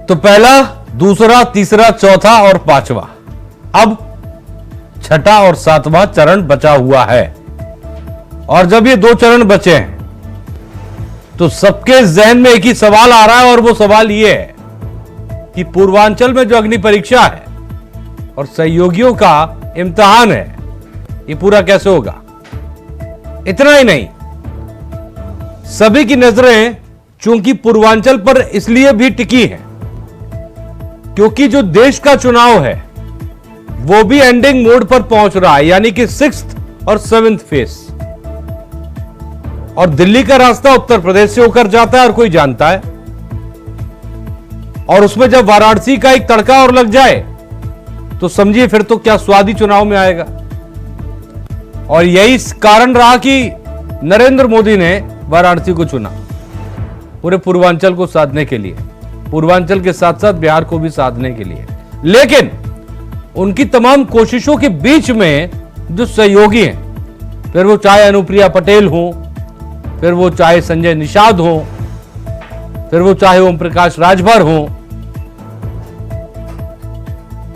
तो पहला, दूसरा, तीसरा, चौथा और पांचवा, अब छठा और सातवां चरण बचा हुआ है। और जब ये दो चरण बचे हैं तो सबके जहन में एक ही सवाल आ रहा है, और वो सवाल ये है कि पूर्वांचल में जो अग्नि परीक्षा है और सहयोगियों का इम्तिहान है, ये पूरा कैसे होगा। इतना ही नहीं, सभी की नजरें चूंकि पूर्वांचल पर इसलिए भी टिकी हैं क्योंकि जो देश का चुनाव है वो भी एंडिंग मोड पर पहुंच रहा है, यानी कि 6th और 7th फेज। और दिल्ली का रास्ता उत्तर प्रदेश से होकर जाता है, और कोई जानता है। और उसमें जब वाराणसी का एक तड़का और लग जाए तो समझिए फिर तो क्या स्वाद ही चुनाव में आएगा। और यही कारण रहा कि नरेंद्र मोदी ने वाराणसी को चुना पूरे पूर्वांचल को साधने के लिए, पूर्वांचल के साथ साथ बिहार को भी साधने के लिए। लेकिन उनकी तमाम कोशिशों के बीच में जो सहयोगी हैं, फिर वो चाहे अनुप्रिया पटेल हो, फिर वो चाहे संजय निषाद हो, फिर वो चाहे ओम प्रकाश राजभर हो,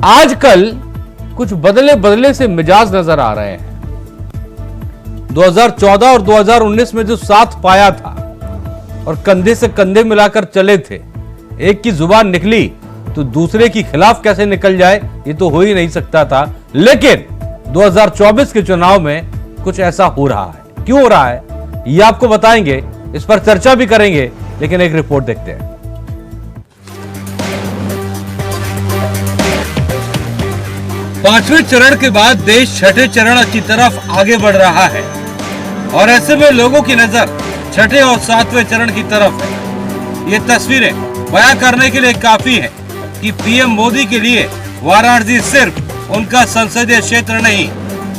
आजकल कुछ बदले बदले से मिजाज नजर आ रहे हैं। 2014 और 2019 में जो साथ पाया था और कंधे से कंधे मिलाकर चले थे, एक की जुबान निकली तो दूसरे की खिलाफ कैसे निकल जाए, ये तो हो ही नहीं सकता था। लेकिन 2024 के चुनाव में कुछ ऐसा हो रहा है। क्यों हो रहा है ये आपको बताएंगे, इस पर चर्चा भी करेंगे, लेकिन एक रिपोर्ट देखते हैं। पांचवें चरण के बाद देश छठे चरण की तरफ आगे बढ़ रहा है, और ऐसे में लोगों की नजर छठे और सातवें चरण की तरफ है। ये तस्वीरें बयां करने के लिए काफी है कि पीएम मोदी के लिए वाराणसी सिर्फ उनका संसदीय क्षेत्र नहीं,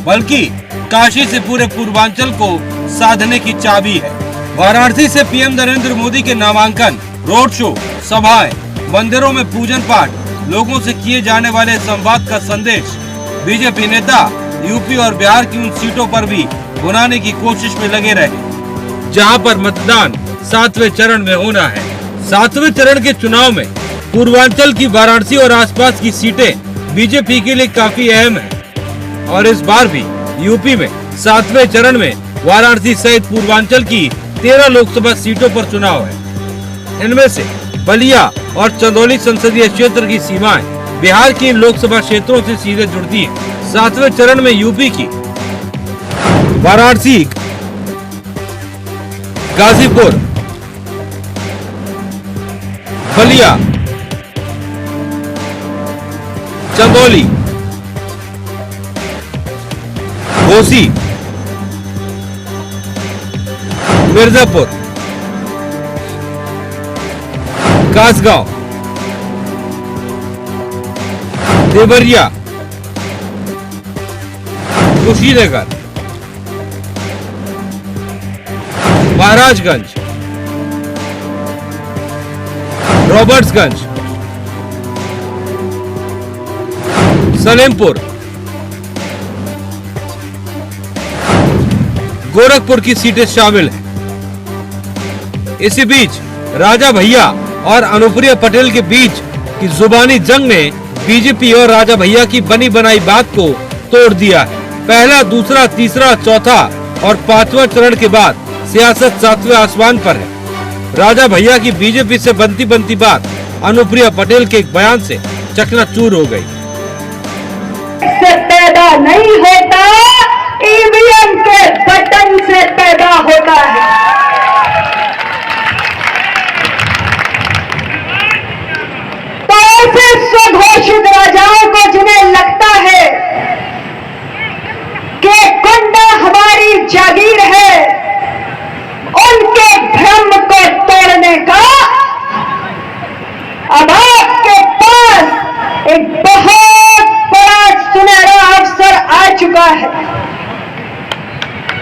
बल्कि काशी से पूरे पूर्वांचल को साधने की चाबी है। वाराणसी से पीएम नरेंद्र मोदी के नामांकन, रोड शो, सभाएं, मंदिरों में पूजन पाठ, लोगों से किए जाने वाले संवाद का संदेश बीजेपी नेता यूपी और बिहार की उन सीटों पर भी बुनाने की कोशिश में लगे रहे जहां पर मतदान सातवें चरण में होना है। सातवें चरण के चुनाव में पूर्वांचल की वाराणसी और आसपास की सीटें बीजेपी के लिए काफी अहम है, और इस बार भी यूपी में सातवें चरण में वाराणसी सहित पूर्वांचल की 13 लोकसभा सीटों पर चुनाव है। इनमें से बलिया और चंदौली संसदीय क्षेत्र की सीमाएं बिहार की इन लोकसभा क्षेत्रों से सीधे जुड़ती है। सातवें चरण में यूपी की वाराणसी, गाजीपुर, बलिया, चंदौली, घोसी, मिर्जापुर, कासगांव, देवरिया, कुशीनगर, महाराजगंज, रॉबर्ट्सगंज, सलेमपुर, गोरखपुर की सीटें शामिल हैं। इसी बीच राजा भैया और अनुप्रिया पटेल के बीच की जुबानी जंग ने बीजेपी और राजा भैया की बनी बनाई बात को तोड़ दिया है। पहला, दूसरा, तीसरा, चौथा और पांचवा चरण के बाद सियासत सातवें आसमान पर है। राजा भैया की बीजेपी से बनती बनती बात अनुप्रिया पटेल के एक बयान से चकनाचूर हो गई। से पैदा नहीं होता, ईवीएम के बटन से पैदा होता है। तो ऐसे स्वघोषित राजाओं को जिन्हें लगता है कि गुंडा हमारी जागीर है, उनके भ्रम को तोड़ने का अब आपके पास एक बहुत बड़ा सुनहरा अवसर आ चुका है।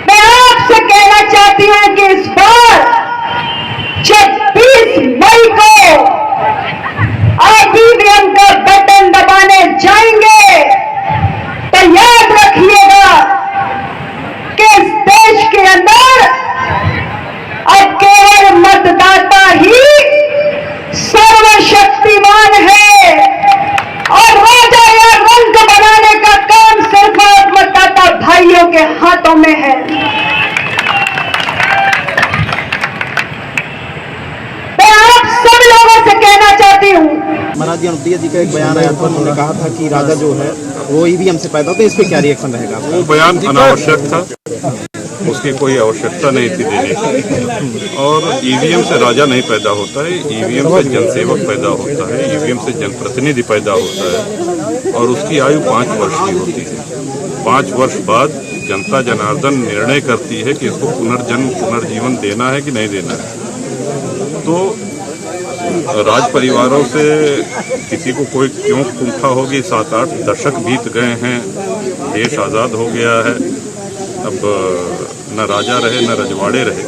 मैं आपसे कहना चाहती हूं कि इस बार जब 20 मई को आप ईवीएम का बटन दबाने जाएंगे तो याद रखिएगा कि इस देश के अंदर अब केवल मतदाता ही सर्वशक्तिमान हाथों में है। मैं आप सब लोगों से कहना चाहती हूँ, महाराज जी अनुप्रिया जी का एक बयान आया था, उन्होंने कहा था कि राजा जो है वो ईवीएम से पैदा होता है, इस पे क्या रिएक्शन रहेगा? वो बयान अनावश्यक था, उसकी कोई आवश्यकता नहीं थी देने की। और ईवीएम से राजा नहीं पैदा होता है, ईवीएम से जनसेवक पैदा होता है, ईवीएम से जनप्रतिनिधि पैदा होता है और उसकी आयु 5 वर्ष की होती है। 5 वर्ष बाद जनता जनार्दन निर्णय करती है कि इसको पुनर्जीवन देना है कि नहीं देना है। तो राज परिवारों से किसी को कोई क्यों कुंठा होगी? 7-8 दशक बीत गए हैं, देश आज़ाद हो गया है, अब न राजा रहे न रजवाड़े रहे,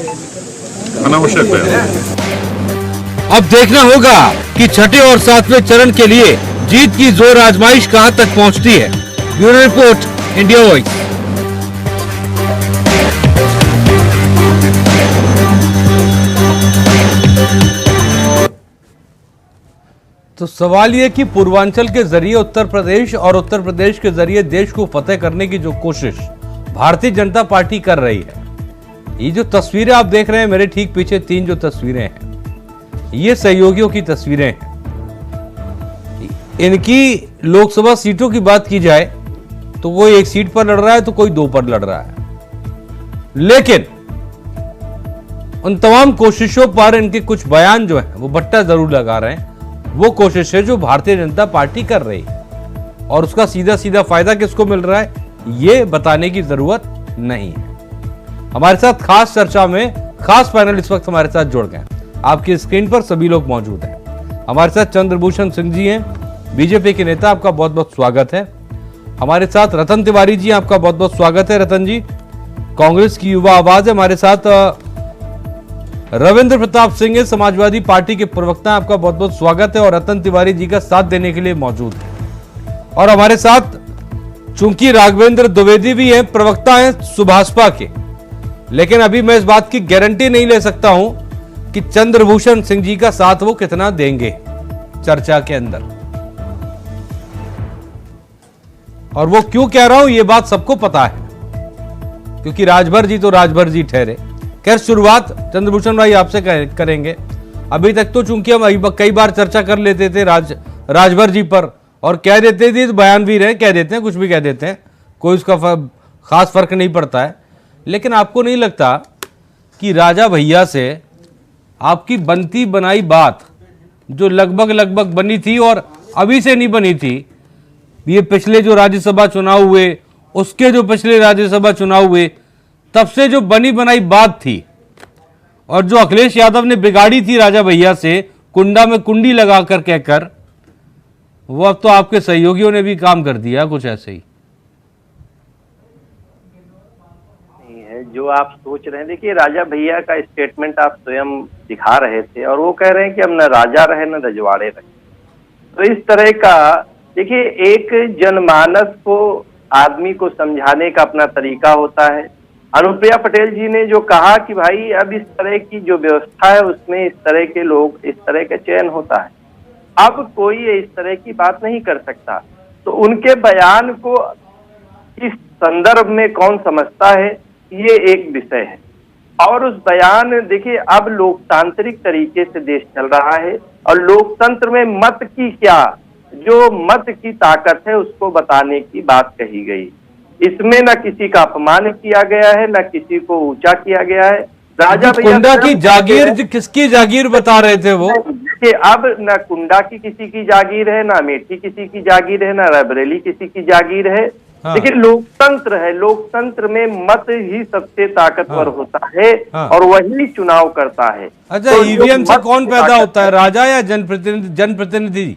अनावश्यक बयान। अब देखना होगा कि छठे और 7वें चरण के लिए जीत की जोर आजमाइश कहां तक पहुंचती है। Bureau report, India voice. तो सवाल ये कि पूर्वांचल के जरिए उत्तर प्रदेश और उत्तर प्रदेश के जरिए देश को फतेह करने की जो कोशिश भारतीय जनता पार्टी कर रही है, ये जो तस्वीरें आप देख रहे हैं मेरे ठीक पीछे 3 जो तस्वीरें हैं, ये सहयोगियों की तस्वीरें हैं। इनकी लोकसभा सीटों की बात की जाए तो वो 1 सीट पर लड़ रहा है तो कोई 2 पर लड़ रहा है, लेकिन उन तमाम कोशिशों पर इनके कुछ बयान जो है वो बट्टा जरूर लगा रहे हैं। वो कोशिश है जो भारतीय जनता पार्टी कर रही है और उसका सीधा सीधा फायदा किसको मिल रहा है ये बताने की जरूरत नहीं है। हमारे साथ खास चर्चा में खास पैनल इस वक्त हमारे साथ जुड़ गए। आपकी स्क्रीन पर सभी लोग मौजूद हैं। हमारे साथ चंद्रभूषण सिंह जी हैं, बीजेपी के नेता, आपका बहुत बहुत स्वागत है। हमारे साथ रतन तिवारी जी, आपका बहुत बहुत स्वागत है रतन जी, कांग्रेस की युवा आवाज है। हमारे साथ रविंद्र प्रताप सिंह है, समाजवादी पार्टी के प्रवक्ता, आपका बहुत बहुत स्वागत है और रतन तिवारी जी का साथ देने के लिए मौजूद है। और हमारे साथ चूंकि राघवेंद्र द्विवेदी भी है, प्रवक्ता हैं सुभाषपा के, लेकिन अभी मैं इस बात की गारंटी नहीं ले सकता हूं कि चंद्रभूषण सिंह जी का साथ वो कितना देंगे चर्चा के अंदर। और वो क्यों कह रहा हूं ये बात सबको पता है, क्योंकि राजभर जी तो राजभर जी ठहरे। खैर, शुरुआत चंद्रभूषण भाई आपसे करेंगे। अभी तक तो चूंकि हम कई बार चर्चा कर लेते थे राजभर जी पर और कह देते थे, बयान भी रहे, कह देते हैं, कुछ भी कह देते हैं, कोई उसका खास फर्क नहीं पड़ता है। लेकिन आपको नहीं लगता कि राजा भैया से आपकी बनती बनाई बात जो लगभग बनी थी और अभी से नहीं बनी थी, ये पिछले जो राज्यसभा चुनाव हुए, उसके जो पिछले राज्यसभा चुनाव हुए, तब से जो बनी बनाई बात थी और जो अखिलेश यादव ने बिगाड़ी थी राजा भैया से कुंडा में कुंडी लगाकर कहकर, वो अब तो आपके सहयोगियों ने भी काम कर दिया कुछ ऐसे ही। नहीं है जो आप सोच रहे हैं। देखिए, राजा भैया का स्टेटमेंट आप स्वयं दिखा रहे थे और वो कह रहे हैं कि हम न राजा रहे न रजवाड़े रहे। तो इस तरह का देखिए, एक जनमानस को आदमी को समझाने का अपना तरीका होता है। अनुप्रिया पटेल जी ने जो कहा कि भाई अब इस तरह की जो व्यवस्था है उसमें इस तरह के लोग, इस तरह का चयन होता है, अब कोई इस तरह की बात नहीं कर सकता। तो उनके बयान को इस संदर्भ में कौन समझता है, ये एक विषय है। और उस बयान, देखिए, अब लोकतांत्रिक तरीके से देश चल रहा है और लोकतंत्र में मत की क्या, जो मत की ताकत है उसको बताने की बात कही गई। इसमें न किसी का अपमान किया गया है, न किसी को ऊंचा किया गया है। राजा भैया कुंडा की जागीर, किसकी जागीर बता रहे थे वो? देखिए, अब न कुंडा की किसी की जागीर है, न अमेठी किसी की जागीर है, न रायबरेली किसी की जागीर है। हाँ। लेकिन लोकतंत्र है, लोकतंत्र में मत ही सबसे ताकतवर हाँ। होता है। हाँ। और वही चुनाव करता है। अच्छा, तो ईवीएम से कौन पैदा होता है, है? राजा या जनप्रतिनिधि?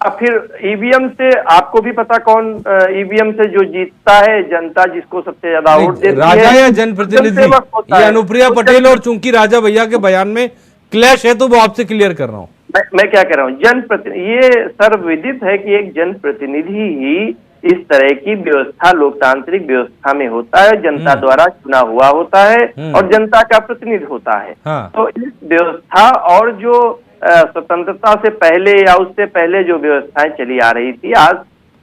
अब फिर ईवीएम से आपको भी पता कौन ईवीएम से जो जीतता है, जनता जिसको सबसे ज्यादा वोट देती है, राजा या जनप्रतिनिधि? ये अनुप्रिया पटेल और चूंकि राजा भैया के बयान में क्लैश है तो वो आपसे क्लियर कर रहा हूँ। मैं क्या कह रहा हूँ, जनप्रतिनिधि, ये सर्वविदित है कि एक जनप्रतिनिधि ही इस तरह की व्यवस्था, लोकतांत्रिक व्यवस्था में होता है, जनता द्वारा चुना हुआ होता है और जनता का प्रतिनिधि होता है। हाँ। तो इस व्यवस्था और जो स्वतंत्रता से पहले या उससे पहले जो व्यवस्थाएं चली आ रही थी, आज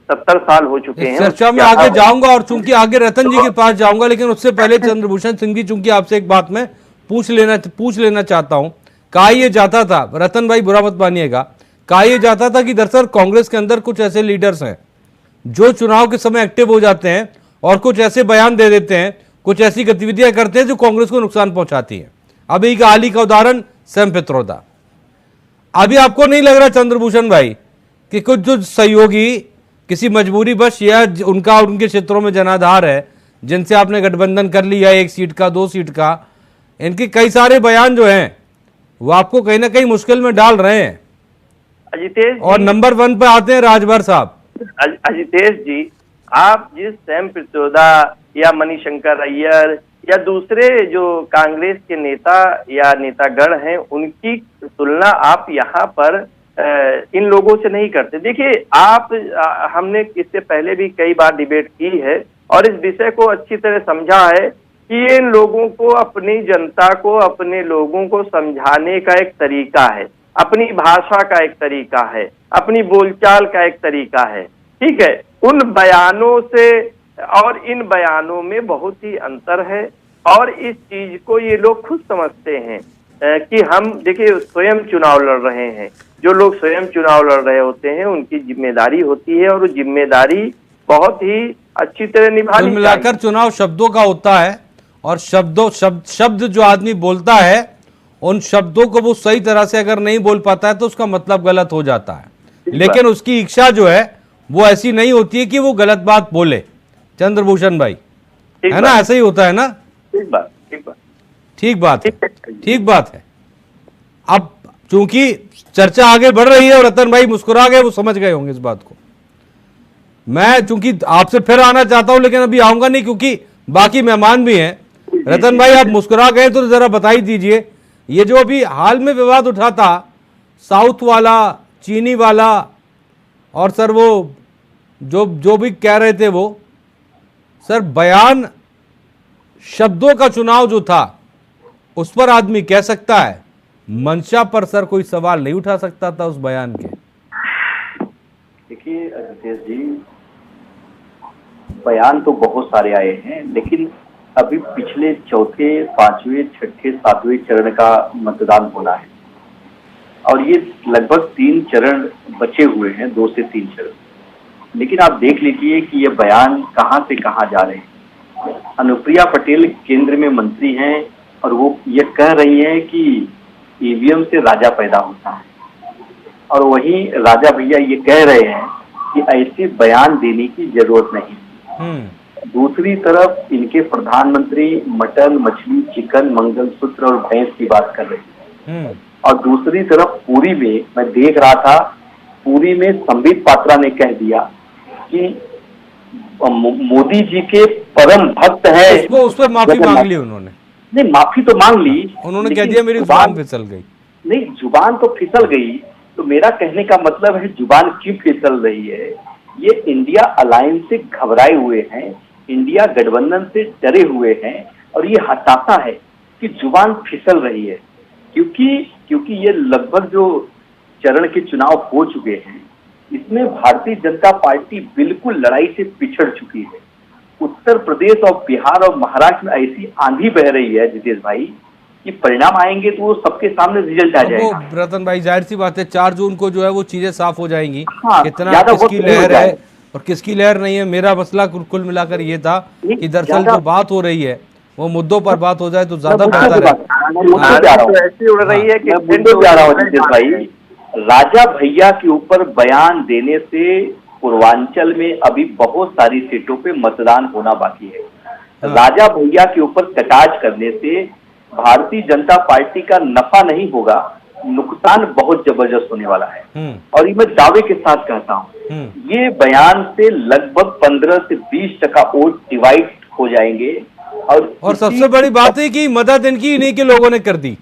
70 साल हो चुके इस हैं। चर्चा में आगे जाऊंगा और चूंकि आगे रतन जी के पास जाऊंगा, लेकिन उससे पहले चंद्रभूषण सिंह जी, चूंकि आपसे एक बात मैं पूछ लेना चाहता हूं। कहा यह जाता था, रतन भाई बुरा मत मानिएगा, कहा यह जाता था कि दरअसल कांग्रेस के अंदर कुछ ऐसे लीडर्स हैं जो चुनाव के समय एक्टिव हो जाते हैं और कुछ ऐसे बयान दे देते हैं, कुछ ऐसी गतिविधियां करते हैं जो कांग्रेस को नुकसान पहुंचाती है। अभी का हाल ही का उदाहरण सैम पित्रोदा। अभी आपको नहीं लग रहा चंद्रभूषण भाई कि कुछ जो सहयोगी किसी मजबूरी बश या उनका उनके क्षेत्रों में जनाधार है, जिनसे आपने गठबंधन कर लिया 1 सीट का 2 सीट का, इनके कई सारे बयान जो हैं वो आपको कहीं ना कहीं मुश्किल में डाल रहे हैं। अजितेश और नंबर 1 पे आते हैं राजभर साहब। अजितेश जी, आप जिस सैम पित्रोदा या मणिशंकर अय्यर या दूसरे जो कांग्रेस के नेता या नेतागण हैं, उनकी तुलना आप यहाँ पर इन लोगों से नहीं करते। देखिए, हमने इससे पहले भी कई बार डिबेट की है और इस विषय को अच्छी तरह समझा है कि इन लोगों को, अपनी जनता को, अपने लोगों को समझाने का एक तरीका है, अपनी भाषा का एक तरीका है, अपनी बोलचाल का एक तरीका है। ठीक है, उन बयानों से और इन बयानों में बहुत ही अंतर है और इस चीज को ये लोग खुद समझते हैं कि हम, देखिए, स्वयं चुनाव लड़ रहे हैं। जो लोग स्वयं चुनाव लड़ रहे होते हैं उनकी जिम्मेदारी होती है और वो जिम्मेदारी बहुत ही अच्छी तरह निभानी। मिलाकर चुनाव शब्दों का होता है और शब्द जो आदमी बोलता है, उन शब्दों को वो सही तरह से अगर नहीं बोल पाता है तो उसका मतलब गलत हो जाता है। लेकिन उसकी इच्छा जो है वो ऐसी नहीं होती है कि वो गलत बात बोले। चंद्रभूषण भाई, है ना, ऐसा ही होता है ना? ठीक बात है। अब चूंकि चर्चा आगे बढ़ रही है और रतन भाई मुस्कुरा गए, वो समझ गए होंगे इस बात को। मैं चूंकि आपसे फिर आना चाहता हूं, लेकिन अभी आऊंगा नहीं क्योंकि बाकी मेहमान भी हैं। रतन भाई, आप मुस्कुरा गए तो जरा बताई दीजिए, ये जो अभी हाल में विवाद उठा था, साउथ वाला, चीनी वाला, और सर वो जो भी कह रहे थे, वो सर बयान, शब्दों का चुनाव जो था उस पर आदमी कह सकता है, मंशा पर सर कोई सवाल नहीं उठा सकता था उस बयान के। देखिए अजितेश जी, बयान तो बहुत सारे आए हैं, लेकिन अभी पिछले 4थे, 5वें, 6ठे, 7वें चरण का मतदान होना है और ये लगभग 3 चरण बचे हुए हैं, 2 से 3 चरण। लेकिन आप देख लीजिए कि ये बयान कहां से कहां जा रहे हैं। अनुप्रिया पटेल केंद्र में मंत्री हैं और वो ये कह रही हैं कि ईवीएम से राजा पैदा होता है, और वहीं राजा भैया ये कह रहे हैं कि ऐसे बयान देने की जरूरत नहीं। दूसरी तरफ इनके प्रधानमंत्री मटन, मछली, चिकन, मंगलसूत्र और भैंस की बात कर रहे हैं, और दूसरी तरफ पुरी में मैं देख रहा था, पुरी में संबित पात्रा ने कह दिया कि मोदी जी के परम भक्त है। उस पर माफी मांग ली उन्होंने। नहीं, माफी तो मांग ली, उन्होंने कह दिया मेरी जुबान फिसल गई। नहीं, जुबान तो फिसल गई, तो मेरा कहने का मतलब है जुबान क्यों फिसल रही है। ये इंडिया अलायंस से घबराए हुए हैं, इंडिया गठबंधन से डरे हुए हैं, और ये हताशा है कि जुबान फिसल रही है, क्योंकि ये लगभग जो चरण के चुनाव हो चुके हैं, इसमें भारतीय जनता पार्टी बिल्कुल लड़ाई से पिछड़ चुकी है। उत्तर प्रदेश और बिहार और महाराष्ट्र में ऐसी आंधी बह रही है जितेश भाई कि परिणाम आएंगे तो वो सबके सामने रिजल्ट आ जाएगा। रतन भाई, जाहिर सी बात है 4 जून को जो है वो चीजें साफ हो जाएंगी। हाँ, कितना किसकी लहर है और किसकी लहर नहीं है। मेरा मसला कुल मिलाकर ये था कि दरअसल जो बात हो रही है वो मुद्दों पर बात हो जाए तो ज्यादा बेहतर है। ऐसी उड़ रही है कि जितेश भाई, राजा भैया के ऊपर बयान देने से पूर्वांचल में अभी बहुत सारी सीटों पे मतदान होना बाकी है। राजा भैया के ऊपर कटाच करने से भारतीय जनता पार्टी का नफा नहीं होगा, नुकसान बहुत जबरदस्त होने वाला है। और ये मैं दावे के साथ कहता हूँ, ये बयान से लगभग 15 से 20% वोट डिवाइड हो जाएंगे। और सबसे बड़ी बात है कि मदद इनकी इन्हीं के लोगों ने कर दी।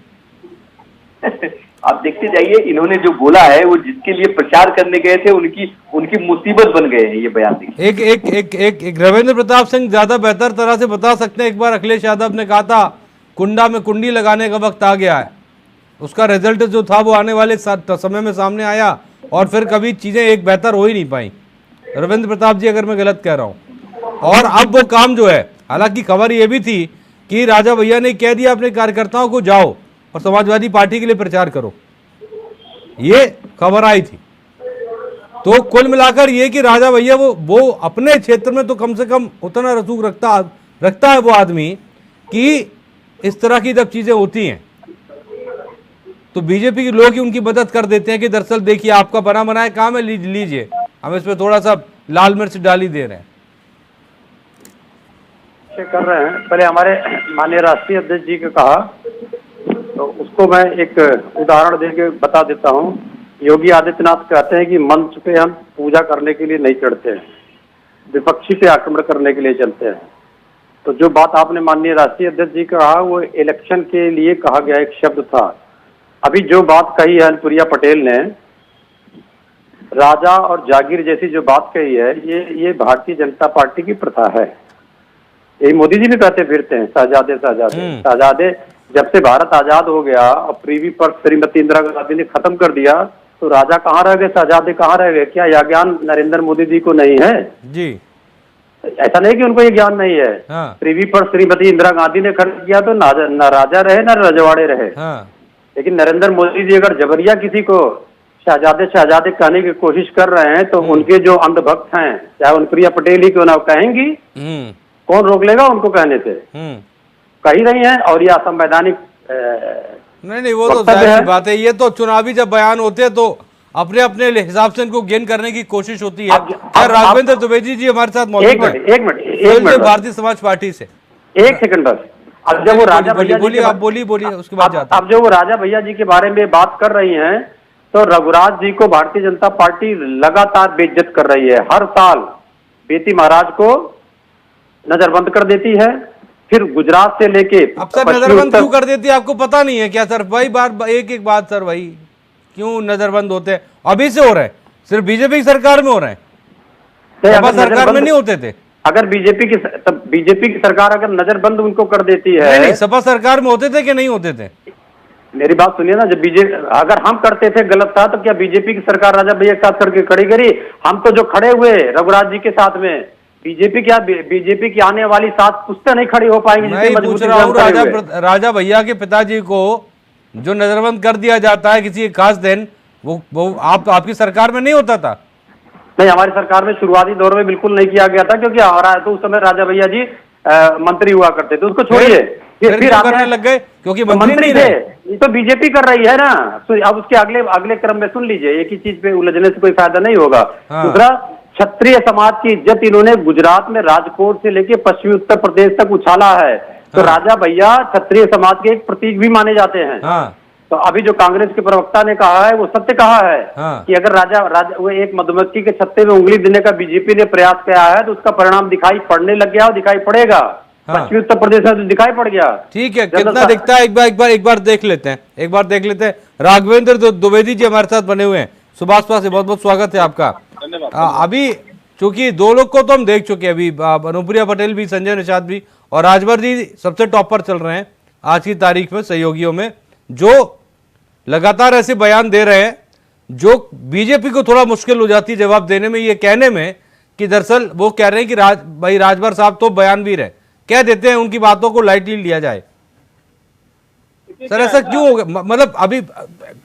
आप देखते जाइए, इन्होंने जो बोला है वो जिसके लिए प्रचार करने गए थे उनकी मुसीबत बन गए हैं ये बयान। एक रविंद्र प्रताप सिंह ज्यादा बेहतर तरह से बता सकते हैं। एक बार अखिलेश यादव ने कहा था कुंडा में कुंडी लगाने का वक्त आ गया है, उसका रिजल्ट जो था वो आने वाले समय में सामने आया और फिर कभी चीजें एक बेहतर हो ही नहीं पाई। रविंद्र प्रताप जी, अगर मैं गलत कह रहा हूं। और अब वो काम जो है, हालांकि खबर ये भी थी कि राजा भैया ने कह दिया अपने कार्यकर्ताओं को जाओ और समाजवादी पार्टी के लिए प्रचार करो, ये खबर आई थी। तो कुल मिलाकर ये कि राजा भैया वो अपने क्षेत्र में तो कम से कम उतना रसूख रखता है वो आदमी कि इस तरह की जब चीजें होती हैं तो बीजेपी के लोग ही उनकी मदद कर देते हैं कि दरअसल देखिए आपका बना बनाया काम है, लीजिए, हम इस पे थोड़ा सा लाल मिर्च डाली दे रहे हैं। कर रहे हैं। पहले हमारे माननीय राष्ट्रीय अध्यक्ष जी को कहा, तो उसको मैं एक उदाहरण देके बता देता हूँ। योगी आदित्यनाथ कहते हैं कि मंच पे हम पूजा करने के लिए नहीं चढ़ते हैं, विपक्षी पे आक्रमण करने के लिए चलते हैं। तो जो बात आपने माननीय राष्ट्रीय अध्यक्ष जी का कहा, वो इलेक्शन के लिए कहा गया एक शब्द था। अभी जो बात कही है अनुप्रिया पटेल ने, राजा और जागीर जैसी जो बात कही है, ये भारतीय जनता पार्टी की प्रथा है। यही मोदी जी भी कहते फिरते हैं, शहजादे शहजादे शहजादे। जब से भारत आजाद हो गया और प्रीवी पर श्रीमती इंदिरा गांधी ने खत्म कर दिया, तो राजा कहाँ रह गए, शहजादे कहाँ रह गए? क्या यह ज्ञान नरेंद्र मोदी जी को नहीं है? जी, ऐसा नहीं कि उनको ये ज्ञान नहीं है। हाँ। प्रीवी पर श्रीमती इंदिरा गांधी ने खत्म किया तो न राजा रहे न रजवाड़े रहे। हाँ। लेकिन नरेंद्र मोदी जी अगर जबरिया किसी को शहजादे शहजादे कहने की कोशिश कर रहे हैं, तो उनके जो अंधभक्त हैं, चाहे अनुप्रिया पटेल ही क्यों ना कहेंगी, कौन रोक लेगा उनको कहने से? कही रही हैं। और ये असंवैधानिक नहीं, वो तो जाहिर सी बात है। ये तो चुनावी जब बयान होते हैं तो अपने अपने हिसाब से इनको गेन करने की कोशिश होती है। राघवेंद्र द्विवेदी जी हमारे साथ मौजूद हैं, एक मिनट भारतीय समाज पार्टी से। एक सेकंड बस। अब जब वो राजा भैया बोलिए, आप बोलिए, उसके बाद जाता। अब जो वो राजा भैया जी के बारे में बात कर रही हैं, तो रघुराज जी को भारतीय जनता पार्टी लगातार बेइज्जत कर रही है। हर साल बेटी महाराज को नजरबंद कर देती है, फिर गुजरात से लेके अब सर नजरबंद क्यों कर देती है, आपको पता नहीं है क्या सर? भाई बार एक बात सर, भाई क्यों नजरबंद होते हैं? अभी से हो रहे हैं, सिर्फ बीजेपी की सरकार में हो रहे हैं, सपा सरकार में नहीं होते थे। अगर बीजेपी की सरकार अगर नजरबंद उनको कर देती है, नहीं, सपा सरकार में होते थे कि नहीं होते थे? मेरी बात सुनिए ना, जब बीजेपी अगर हम करते थे गलत था, तो क्या बीजेपी की सरकार राजा भैया के साथ करके खड़ी करी? हम तो जो खड़े हुए रघुराज जी के साथ में, बीजेपी की आने वाली 7 पुश्तें नहीं खड़ी हो पाएंगी। मैं पूछ रहा हूँ राजा भैया के पिताजी को जो नजरबंद कर दिया जाता है किसी खास दिन, वो आपकी सरकार में नहीं होता था? नहीं, हमारी सरकार में शुरुआती दौर में बिल्कुल नहीं किया गया था, क्योंकि तो उस समय राजा भैया जी मंत्री हुआ करते थे। उसको छोड़िए, फिर करने लग गए क्योंकि मंत्री थे। ये तो बीजेपी कर रही है ना। अब उसके अगले क्रम में सुन लीजिए, एक ही चीज पे उलझने से कोई फायदा नहीं होगा। दूसरा, क्षत्रिय समाज की इज्जत इन्होंने गुजरात में राजकोट से लेके पश्चिमी उत्तर प्रदेश तक उछाला है। तो राजा भैया क्षत्रिय समाज के एक प्रतीक भी माने जाते हैं। तो अभी जो कांग्रेस के प्रवक्ता ने कहा है, वो सत्य कहा है कि अगर राजा वो एक मधुमक्खी के छत्ते में उंगली देने का बीजेपी ने प्रयास किया है, तो उसका परिणाम दिखाई पड़ने लग गया और दिखाई पड़ेगा। पश्चिमी उत्तर प्रदेश में तो दिखाई पड़ गया। ठीक है, कितना दिखता है एक बार देख लेते हैं। राघवेंद्र द्विवेदी जी हमारे साथ बने हुए हैं सुभाष पास से, बहुत बहुत स्वागत है आपका। अभी चूंकि 2 लोग को तो हम देख चुके हैं, अभी अनुप्रिया पटेल भी, संजय निषाद भी और राजभर जी सबसे टॉप पर चल रहे हैं आज की तारीख में सहयोगियों में, जो लगातार ऐसे बयान दे रहे हैं जो बीजेपी को थोड़ा मुश्किल हो जाती है जवाब देने में, ये कहने में कि दरअसल वो कह रहे हैं कि भाई राजभर साहब तो बयानवीर है, कह देते हैं उनकी बातों को लाइटली लिया जाए। सर ऐसा क्यों हो गया? मतलब अभी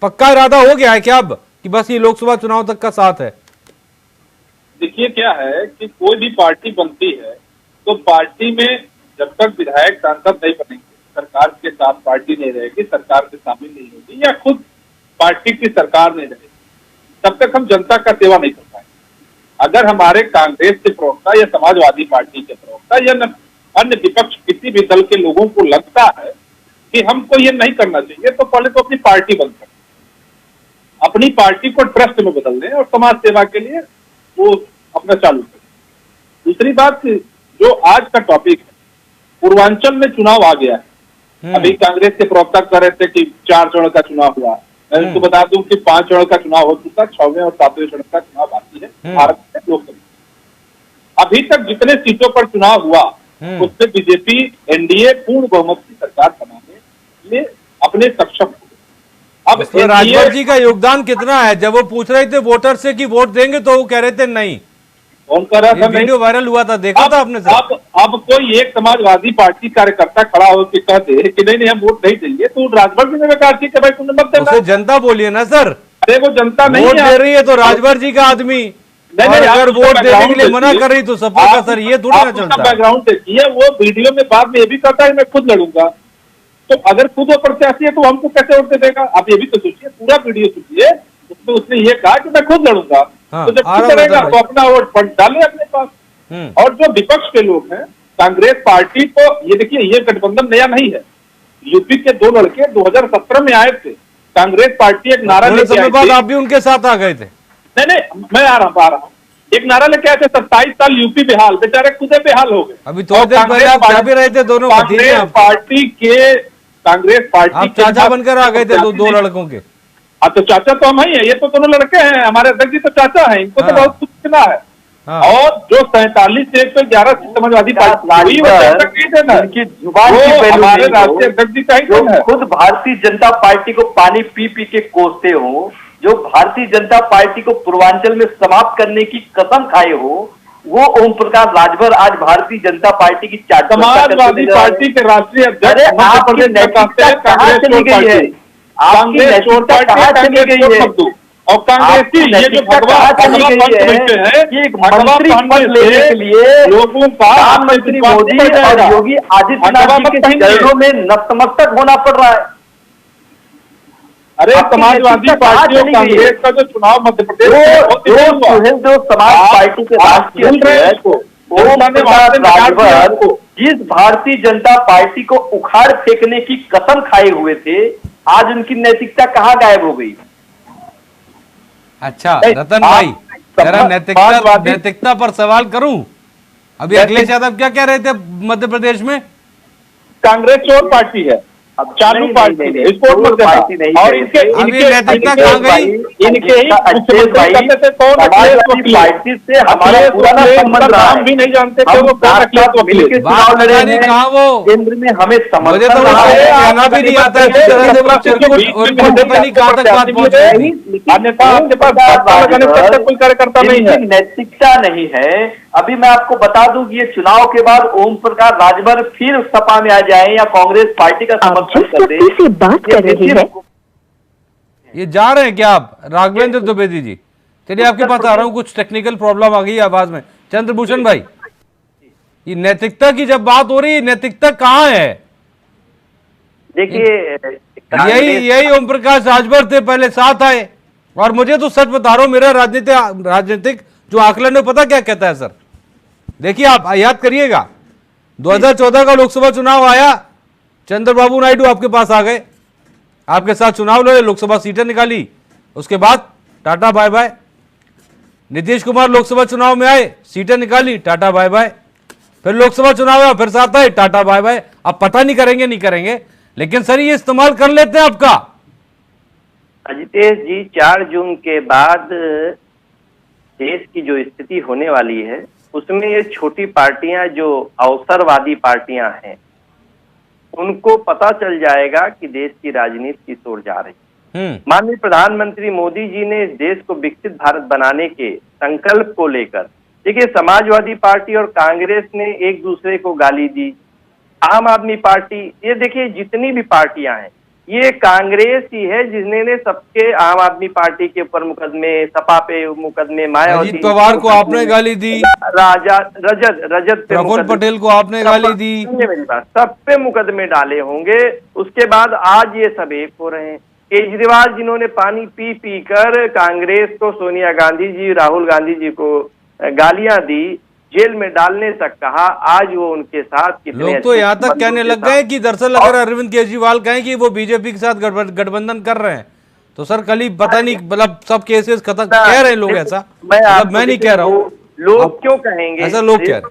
पक्का इरादा हो गया है क्या अब कि बस ये लोकसभा चुनाव तक का साथ है? देखिए क्या है कि कोई भी पार्टी बनती है तो पार्टी में जब तक विधायक सांसद नहीं बनेंगे, सरकार के साथ पार्टी नहीं रहेगी, सरकार में शामिल नहीं होगी या खुद पार्टी की सरकार नहीं रहेगी, तब तक हम जनता का सेवा नहीं कर पाएंगे। अगर हमारे कांग्रेस के प्रवक्ता या समाजवादी पार्टी के प्रवक्ता या अन्य विपक्ष किसी भी दल के लोगों को लगता है कि हमको ये नहीं करना चाहिए, तो पहले तो अपनी पार्टी बंद करें, अपनी पार्टी को ट्रस्ट में बदल दें और समाज सेवा के लिए वो अपना चालू करें। दूसरी बात, जो आज का टॉपिक है, पूर्वांचल में चुनाव आ गया है। अभी कांग्रेस के प्रवक्ता कह रहे थे कि 4 चरण का चुनाव हुआ, मैं उनको बता दूं कि 5 चरण का चुनाव हो चुका, 6वें और 7वें चरण का चुनाव बाकी है भारत में लोकसभा। अभी तक जितने सीटों पर चुनाव हुआ उससे बीजेपी एनडीए पूर्ण बहुमत की सरकार बनाने में अपने सक्षम हो। अब तो राजभर जी का योगदान कितना है? जब वो पूछ रहे थे वोटर से कि वोट देंगे तो वो कह रहे थे नहीं, कौन कर रहा ये था? वीडियो वायरल हुआ था, देखा था आपने सर? अब कोई एक समाजवादी पार्टी कार्यकर्ता खड़ा होकर कह दे कि नहीं हम वोट नहीं देंगे, तो राजभर जी ने बेकार की भाई तुमने मत देना। उसे जनता बोलिए ना सर, अरे वो जनता नहीं वोट दे रही है तो राजभर जी का आदमी, और अगर वोट देने के लिए मना कर रही तो सपोर्ट का सर, ये थोड़ा ना चलता। बैकग्राउंड देखिए, वो वीडियो में बाद में ये भी कहता है मैं खुद लड़ूंगा। तो अगर खुद वो प्रत्याशी है तो हमको कैसे वोट दे देगा? आप ये भी तो सोचिए, पूरा वीडियो सुनिए, उसमें उसने ये कहा कि मैं खुद लड़ूंगा। तो जब खुद लड़ेगा तो अपना वोट फंड डाले अपने पास। और जो विपक्ष के लोग हैं, कांग्रेस पार्टी को, ये देखिए ये गठबंधन नया नहीं है। यूपी के 2 लड़के 2017 में आए थे, कांग्रेस पार्टी एक नारा लेके आई थी। आप भी उनके साथ आ गए थे? नहीं, मैं आ रहा हूँ। एक नारा लेके आए थे 27 साल यूपी बेहाल, बेचारे खुदे बेहाल हो गए। अभी थोड़ी देर पहले आप क्या भी रहे थे दोनों कांग्रेस पार्टी आप चाचा बनकर आ गए थे दो लड़कों के। अब तो चाचा तो हम ही है, ये तो दोनों लड़के हैं, हमारे अध्यक्ष जी तो चाचा हैं, इनको तो बहुत कुछ सुना है। और जो 47 से 111 समाजवादी पार्टी हमारे राष्ट्रीय अध्यक्ष जी का ही जो खुद भारतीय जनता पार्टी को पानी पी पी के कोसते हो, जो भारतीय जनता पार्टी को पूर्वांचल में समाप्त करने की कसम खाए हो, वो ओम प्रकाश राजभर आज भारतीय जनता पार्टी की समाजवादी पार्टी के राष्ट्रीय अध्यक्ष। आपकी नैतिकता कहाँ चली गई है? आपकी नैतिकता कहाँ चली गई है? और कांग्रेस की ये जो भगवान चली गई है कि एक मंत्री पद लेने के लिए लोगों का प्रधानमंत्री मोदी और योगी आदित्यनाथ जी के चरणों में नतमस्तक होना पड़ रहा है। अरे समाजवादी पार्टी और कांग्रेस का जो चुनाव मध्य प्रदेश जो समाज पार्टी के राष्ट्रीय अध्यक्ष ओम प्रकाश राजभर जिस भारतीय जनता पार्टी को उखाड़ फेंकने की कसम खाए हुए थे, आज उनकी नैतिकता कहाँ गायब हो गई? अच्छा रतन भाई, जरा नैतिकता पर सवाल करूं। अभी अखिलेश यादव क्या कह रहे थे मध्य प्रदेश में? कांग्रेस चोर पार्टी है, अब चालू पार्टी है, इसको मत देना। और इनके नैतिकता कहाँ गई? इनके ही पार्टी से हमारा पुराना संबंध रहा है, भी नहीं जानते थे वो चुनाव लड़े हैं कहाँ वो केंद्र में, हमें समझ भी नहीं आता अन्यथा आपके पास कोई कार्यकर्ता नहीं है, नैतिकता नहीं है। अभी मैं आपको बता दूं कि ये चुनाव के बाद ओम प्रकाश राजभर फिर सपा में आ जाए या कांग्रेस पार्टी का समर्थन कर दे, से बात कर रही है। ये जा रहे हैं क्या आप राघवेंद्र द्विवेदी जी? चलिए आपके पास आ रहा हूँ, कुछ टेक्निकल प्रॉब्लम आ गई है आवाज में। चंद्रभूषण भाई, ये नैतिकता की जब बात हो रही है, नैतिकता कहाँ है? देखिए यही ओम प्रकाश राजभर थे, पहले साथ आए। और मुझे तो सच बता रहा हूं, मेरा राजनीतिक जो आकलन है पता क्या कहता है सर? देखिए आप याद करिएगा, 2014 का लोकसभा चुनाव आया, चंद्रबाबू नायडू आपके पास आ गए, आपके साथ चुनाव लड़े, लोकसभा सीटें निकाली, उसके बाद tata bye bye. Nitish Kumar Lok Sabha चुनाव में आए, सीटें निकाली, टाटा बाय बाय। फिर लोकसभा चुनाव आया, फिर साथ आए, टाटा बाय बाय। अब पता नहीं करेंगे नहीं करेंगे, लेकिन सर ये इस्तेमाल कर लेते हैं आपका। अजितेश जी, 4 जून के बाद देश की जो स्थिति होने वाली है, उसमें ये छोटी पार्टियां जो अवसरवादी पार्टियां हैं, उनको पता चल जाएगा कि देश की राजनीति किस ओर जा रही है। माननीय प्रधानमंत्री मोदी जी ने इस देश को विकसित भारत बनाने के संकल्प को लेकर, देखिए समाजवादी पार्टी और कांग्रेस ने एक दूसरे को गाली दी, आम आदमी पार्टी, ये देखिए जितनी भी पार्टियां हैं, ये कांग्रेस ही है जिसने सबके आम आदमी पार्टी के ऊपर मुकदमे, सपा पे मुकदमे, मायावती पवार को आपने गाली दी, रजत प्रफुल्ल पटेल को आपने गाली दी, सब पे मुकदमे डाले होंगे। उसके बाद आज ये सब एक हो रहे हैं। केजरीवाल जिन्होंने पानी पी पी कर कांग्रेस को, सोनिया गांधी जी, राहुल गांधी जी को गालियां दी, जेल में डालने तक कहा, आज वो उनके साथ कितने लोग तो यहाँ तक कहने लग गए कि दरअसल अगर अरविंद केजरीवाल कहें कि वो बीजेपी के साथ गठबंधन कर रहे हैं, तो सर कल ही पता नहीं, मतलब सब केसेस खत्म कह रहे हैं लोग ऐसा, मैं नहीं कह रहा हूँ। लोग क्यों कहेंगे ऐसा? लोग कह रहे हैं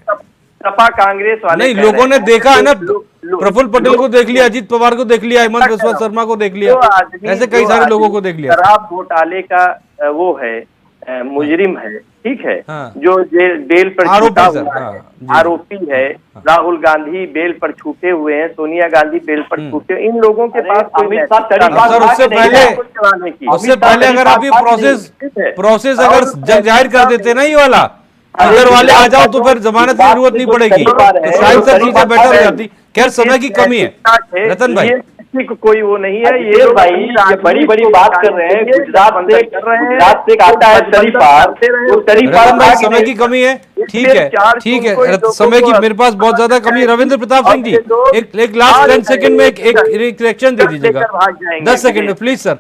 सपा कांग्रेस वाले नहीं, लोगों ने देखा है ना, प्रफुल्ल पटेल को देख लिया, अजीत पवार को देख लिया, हेमंत बिस्वा शर्मा को देख लिया, ऐसे कई सारे लोगों को देख लिया। शराब घोटाले का वो है, मुजरिम है, ठीक है, जो बेल पर आरोपी है, राहुल गांधी बेल पर छूटे हुए हैं, सोनिया गांधी बेल पर छूटे, इन लोगों के पास उससे पहले अगर आप ये प्रोसेस अगर जग जाहिर कर देते ना, ये वाला घर वाले आ जाओ तो फिर जमानत की जरूरत नहीं पड़ेगी, तो शायद सब चीजें बेटर हो जाती। खैर समय की कमी है रतन भाई, किसी को कोई वो नहीं है। ये भाई ये बड़ी बड़ी बात कर रहे हैं। गुजरात से एक आता है शरीफार, वो शरीफार रतन भाई समय की कमी है, ठीक है ठीक है, समय की मेरे पास बहुत ज्यादा कमी है। रविंद्र प्रताप सिंह जी एक लास्ट 10 सेकंड में एक रिएक्शन दे दीजिएगा, 10 सेकंड में प्लीज सर,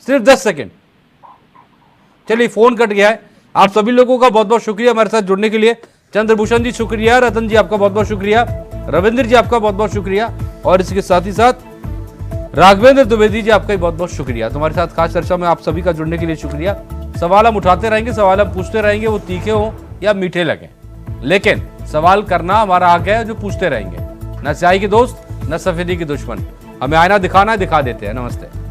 सिर्फ 10 सेकंड। चलिए फोन कट गया है। आप सभी लोगों का बहुत बहुत शुक्रिया हमारे साथ जुड़ने के लिए। चंद्रभूषण जी शुक्रिया, रतन जी आपका बहुत बहुत शुक्रिया, रविंद्र जी आपका बहुत बहुत शुक्रिया, और इसके साथ ही साथ राघवेंद्र द्विवेदी जी आपका बहुत बहुत शुक्रिया। तुम्हारे साथ खास चर्चा में आप सभी का जुड़ने के लिए शुक्रिया। सवाल हम उठाते रहेंगे, सवाल हम पूछते रहेंगे, वो तीखे हो या मीठे लगे, लेकिन सवाल करना हमारा हक है, जो पूछते रहेंगे। न स्याही के दोस्त न सफेदी के दुश्मन, हमें आईना दिखाना है, दिखा देते हैं। नमस्ते।